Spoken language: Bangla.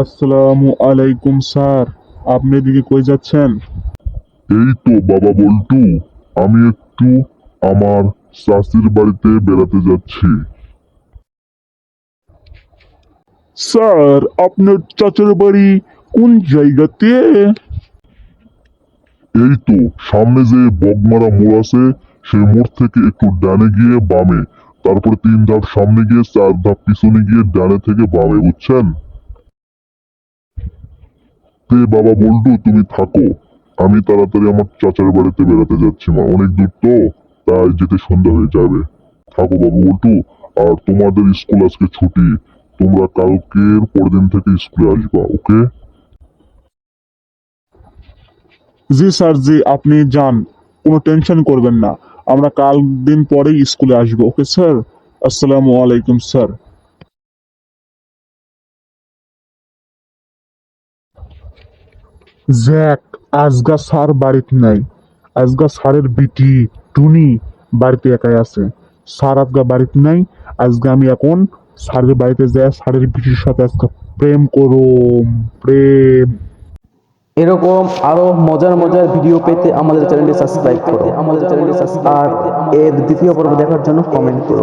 আসসালামু আলাইকুম স্যার। আপনি এদিকে কই যাচ্ছেন? এই তো বাবা বল্টু, আমি একটু আমার চাচির বাড়িতে বেড়াতে যাচ্ছি। স্যার, আপনার চাচার বাড়ি কোন জায়গাতে? এই তো সামনে যে বগমারা মোড় আছে, সেই মোড় থেকে একটু ডানে গিয়ে বামে, তারপরে 3 ধাপ সামনে গিয়ে 4 ধাপ পিছনে গিয়ে ডানে থেকে বামে, বুঝছেন? তে বাবা বল্টু, তুমি থাকো, আমি তাড়াতাড়ি আমার চাচার বাড়িতে বেড়াতে যাচ্ছি। মা অনেক দূর তো, তাই যেতে সন্ধ্যা হয়ে যাবে। থাকো বাবা বল্টু। আর তোমাদের স্কুল আজকে ছুটি, তোমরা কালকের পরের দিন থেকে স্কুলে আসবা, ওকে? জি স্যার, জি, আপনি যান, কোনো টেনশন করবেন না। আমরা কাল দিন পরেই স্কুলে আসবো, ওকে স্যার। আসসালামু আলাইকুম স্যার। জ্যাক, আজগা স্যার বাড়িতে নাই। আজগা স্যারের বিটি টুনি বাড়িতে একাই আছে। স্যার আজগা বাড়িতে নাই। আজকে আমি এখন স্যারের বাড়িতে যাই, স্যারের বিটির সাথে আজকে প্রেম করুম। প্রেম। এরকম আরো মজার মজার ভিডিও পেতে আমাদের চ্যানেলটি সাবস্ক্রাইব করো। আর এর দ্বিতীয় পর্ব দেখার জন্য কমেন্ট করো।